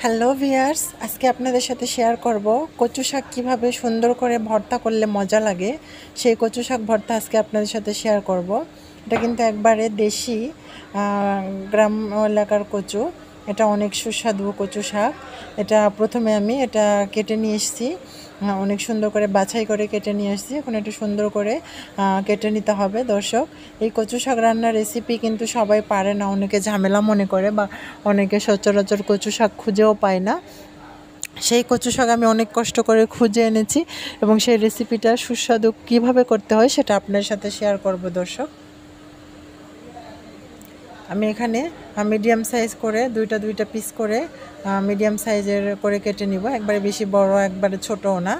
Hello viewers, আজকে আপনাদের সাথে শেয়ার করব কচু শাক কীভাবে সুন্দর করে ভর্তা করলে মজা লাগে। সেই কচু শাক ভর্তা আজকে আপনাদের সাথে শেয়ার করব। এটা কিন্তু একবারে দেশি গ্রাম এলাকার কচু। এটা অনেক সুস্বাদু কচু শাক। এটা প্রথমে আমি এটা কেটে নিয়ে এসেছি, অনেক সুন্দর করে বাছাই করে কেটে নিয়ে এসেছি। এখন একটু সুন্দর করে কেটে নিতে হবে। দর্শক, এই কচু শাক রান্নার রেসিপি কিন্তু সবাই পারে না, অনেকে ঝামেলা মনে করে বা অনেকে সচরাচর কচু শাক খুঁজেও পায় না। সেই কচু শাক আমি অনেক কষ্ট করে খুঁজে এনেছি এবং সেই রেসিপিটা সুস্বাদু কীভাবে করতে হয় সেটা আপনার সাথে শেয়ার করব। দর্শক, আমি এখানে মিডিয়াম সাইজ করে দুইটা পিস করে মিডিয়াম সাইজের করে কেটে নিব। একবারে বেশি বড়, একবারে ছোটও না।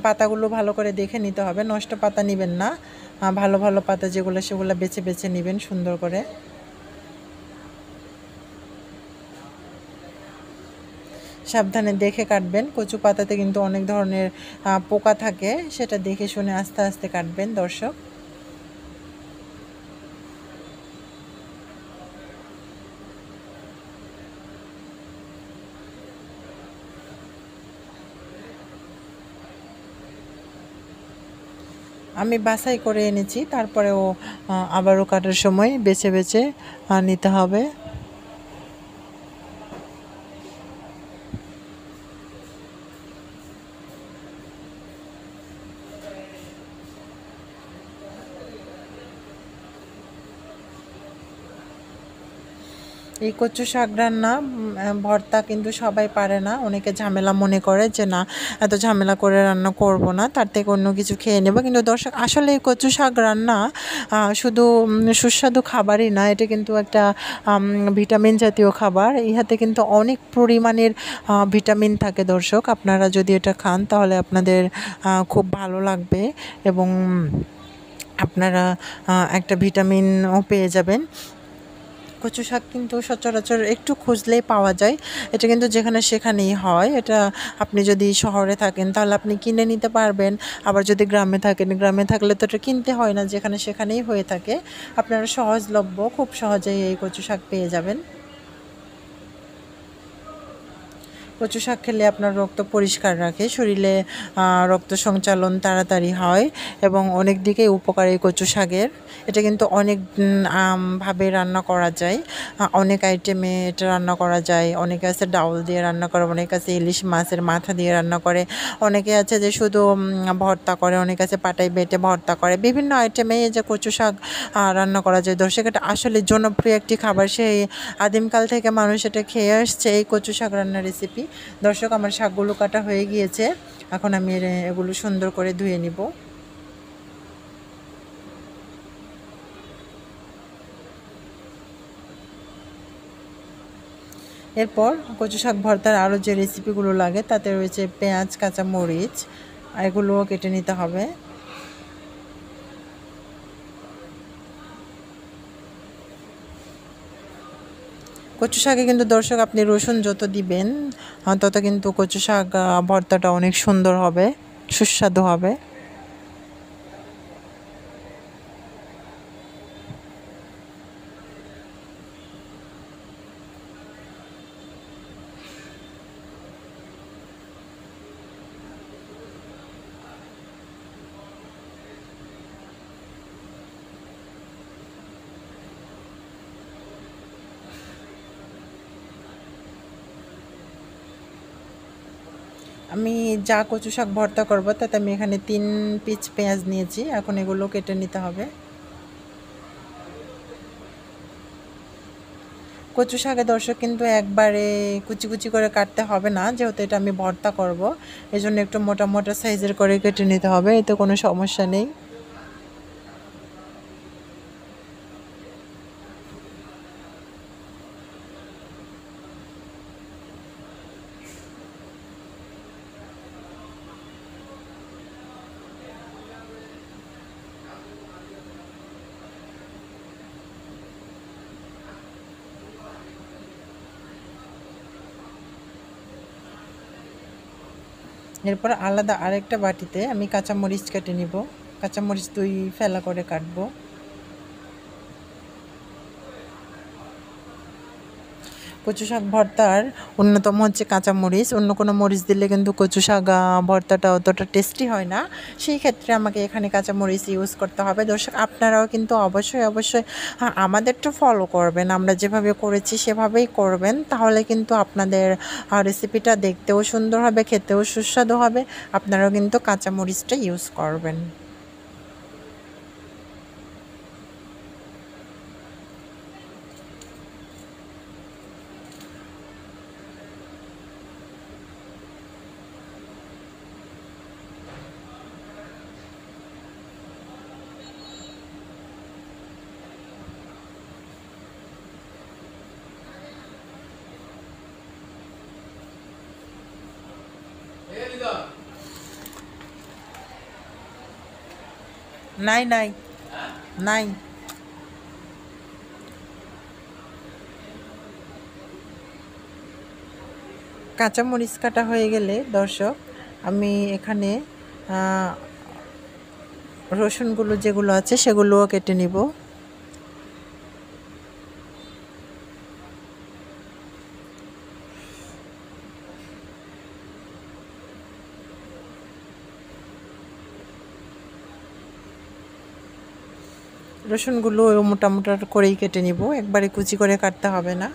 পাতাগুলো ভালো করে দেখে নিতে হবে, নষ্ট পাতা নেবেন না। ভালো ভালো পাতা যেগুলো সেগুলো বেছে বেছে নেবেন সুন্দর করে। সাবধানে দেখে কাটবেন। কচু পাতাতে কিন্তু অনেক ধরনের পোকা থাকে, সেটা দেখে শুনে আস্তে আস্তে কাটবেন। দর্শক, আমি বাছাই করে এনেছি, তারপরেও আবারও কাটার সময় বেছে বেছে নিতে হবে। এই কচু শাক রান্না ভর্তা কিন্তু সবাই পারে না, অনেকে ঝামেলা মনে করে যে না, এত ঝামেলা করে রান্না করব না, তার থেকে অন্য কিছু খেয়ে নেব। কিন্তু দর্শক, আসলে এই কচু শাক রান্না শুধু সুস্বাদু খাবারই না, এটা কিন্তু একটা ভিটামিন জাতীয় খাবার। ইহাতে কিন্তু অনেক পরিমাণের ভিটামিন থাকে। দর্শক, আপনারা যদি এটা খান তাহলে আপনাদের খুব ভালো লাগবে এবং আপনারা একটা ভিটামিনও পেয়ে যাবেন। কচু শাক কিন্তু সচরাচর একটু খুঁজলেই পাওয়া যায়। এটা কিন্তু যেখানে সেখানেই হয়। এটা আপনি যদি শহরে থাকেন তাহলে আপনি কিনে নিতে পারবেন, আবার যদি গ্রামে থাকেন, গ্রামে থাকলে তো এটা কিনতে হয় না, যেখানে সেখানেই হয়ে থাকে। আপনারা সহজলভ্য, খুব সহজেই এই কচু শাক পেয়ে যাবেন। কচু শাক খেলে আপনার রক্ত পরিষ্কার রাখে, শরীরে রক্ত সঞ্চালন তাড়াতাড়ি হয় এবং অনেক দিকেই উপকার এই কচু শাকের। এটা কিন্তু অনেক ভাবে রান্না করা যায়, অনেক আইটেমে এটা রান্না করা যায়। অনেকে আছে ডাউল দিয়ে রান্না করে, অনেকে আছে ইলিশ মাছের মাথা দিয়ে রান্না করে, অনেকে আছে যে শুধু ভর্তা করে, অনেকে আছে পাটায় বেটে ভর্তা করে। বিভিন্ন আইটেমে এই যে কচু শাক রান্না করা যায়। দর্শক, এটা আসলে জনপ্রিয় একটি খাবার, সেই আদিমকাল থেকে মানুষ এটা খেয়ে আসছে, এই কচু শাক রান্নার রেসিপি। দর্শক, আমার শাকগুলো কাটা হয়ে গিয়েছে, এখন আমি এগুলো সুন্দর করে ধুয়ে নিব। এরপর কচু শাক ভর্তার আরও যে রেসিপিগুলো লাগে তাতে রয়েছে পেঁয়াজ, কাঁচামরিচ, এগুলোও কেটে নিতে হবে। কচু শাকে কিন্তু দর্শক, আপনি রসুন যত দিবেন তত কিন্তু কচু শাক ভর্তাটা অনেক সুন্দর হবে, সুস্বাদু হবে। আমি যা কচু শাক ভর্তা করব তাতে আমি এখানে 3 পিস পেঁয়াজ নিয়েছি, এখন এগুলো কেটে নিতে হবে। কচু শাকে দর্শক কিন্তু একবারে কুচি কুচি করে কাটতে হবে না, যেহেতু এটা আমি ভর্তা করব, এজন্য একটু মোটা মোটা সাইজের করে কেটে নিতে হবে, এতে কোনো সমস্যা নেই। এরপর আলাদা আরেকটা বাটিতে আমি কাঁচামরিচ কেটে নিব। কাঁচামরিচ 2 ফেলা করে কাটবো। কচু শাক ভর্তার অন্যতম হচ্ছে কাঁচামরিচ। অন্য কোনো মরিচ দিলে কিন্তু কচু শাক ভর্তাটা অতটা টেস্টি হয় না। সেই ক্ষেত্রে আমাকে এখানে কাঁচামরিচ ইউজ করতে হবে। দর্শক আপনারাও কিন্তু অবশ্যই আমাদেরটা ফলো করবেন। আমরা যেভাবে করেছি সেভাবেই করবেন, তাহলে কিন্তু আপনাদের রেসিপিটা দেখতেও সুন্দর হবে, খেতেও সুস্বাদু হবে। আপনারাও কিন্তু কাঁচামরিচটা ইউজ করবেন। নাই নাই নাই। কাঁচামরিচ কাটা হয়ে গেলে দর্শক আমি এখানে রসুনগুলো যেগুলো আছে সেগুলোও কেটে নিব। রসুনগুলো মোটা মোটা করেই কেটে নিব, একবারে কুচি করে কাটতে হবে না।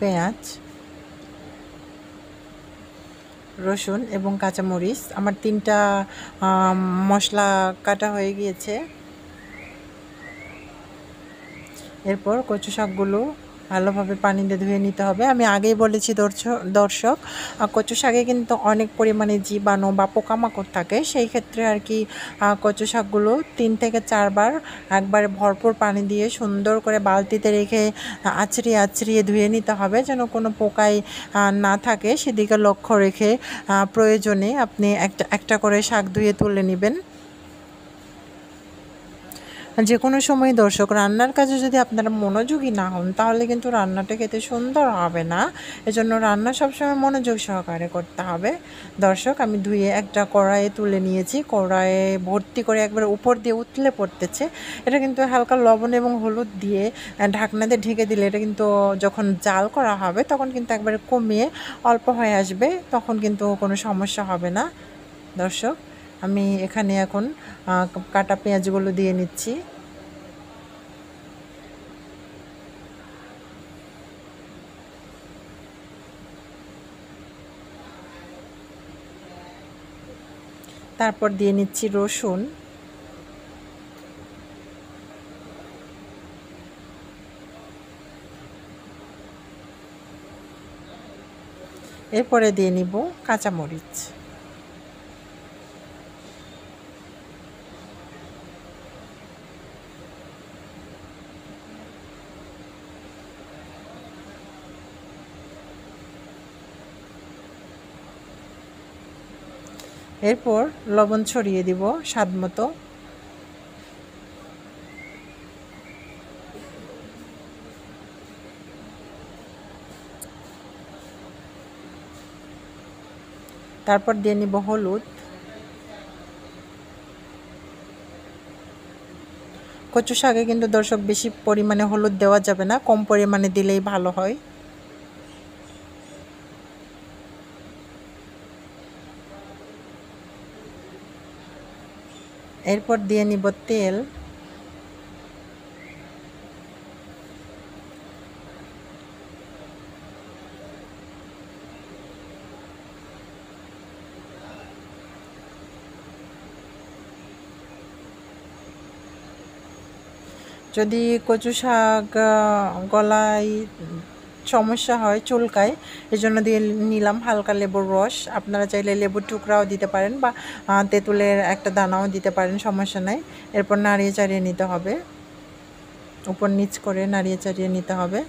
পেঁয়াজ, রসুন এবং কাঁচামরিচ আমার 3টা মশলা কাটা হয়ে গিয়েছে। এরপর কচু শাকগুলো ভালোভাবে পানি দিয়ে ধুয়ে নিতে হবে। আমি আগেই বলেছি দর্শক কচু শাকে কিন্তু অনেক পরিমাণে জীবাণু বা পোকামাকড় থাকে। সেই ক্ষেত্রে আর কি কচু শাকগুলো 3 থেকে 4 বার একবারে ভরপুর পানি দিয়ে সুন্দর করে বালতিতে রেখে আঁচড়িয়ে ধুয়ে নিতে হবে, যেন কোনো পোকায় না থাকে সেদিকে লক্ষ্য রেখে প্রয়োজনে আপনি একটা করে শাক ধুয়ে তুলে নেবেন। যে কোনো সময় দর্শক রান্নার কাজে যদি আপনারা মনোযোগী না হন তাহলে কিন্তু রান্নাটা খেতে সুন্দর হবে না। এজন্য রান্না সবসময় মনোযোগ সহকারে করতে হবে। দর্শক আমি ধুয়ে একটা কড়াইয়ে তুলে নিয়েছি, কড়াইয়ে ভর্তি করে একবারে উপর দিয়ে উতলে পড়তেছে। এটা কিন্তু হালকা লবণ এবং হলুদ দিয়ে ঢাকনা দিয়ে ঢেকে দিলে এটা কিন্তু যখন জাল করা হবে তখন কিন্তু একবারে কমিয়ে অল্প হয়ে আসবে, তখন কিন্তু কোনো সমস্যা হবে না। দর্শক আমি এখানে এখন কাটা পেঁয়াজগুলো দিয়ে নিচ্ছি। তারপর দিয়ে নিচ্ছি রসুন, এরপরে দিয়ে নিব কাঁচামরিচ। এরপর লবণ ছড়িয়ে দিব স্বাদ মতো। তারপর দিয়ে নিব হলুদ। কচু শাকে কিন্তু দর্শক বেশি পরিমাণে হলুদ দেওয়া যাবে না, কম পরিমাণে দিলেই ভালো হয়। এরপর দিয়ে নিব তেল। যদি কচু শাক গলায় সমস্যা হয়, চুলকায়, এজন্য দিয়ে নিলাম হালকা লেবুর রস। আপনারা চাইলে লেবুর টুকরাও দিতে পারেন বা তেঁতুলের একটা দানাও দিতে পারেন, সমস্যা নাই। এরপর নাড়িয়ে চাড়িয়ে নিতে হবে, উপর নিচ করে নাড়িয়ে চাড়িয়ে নিতে হবে।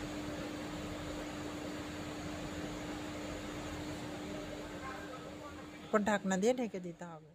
এরপর ঢাকনা দিয়ে ঢেকে দিতে হবে।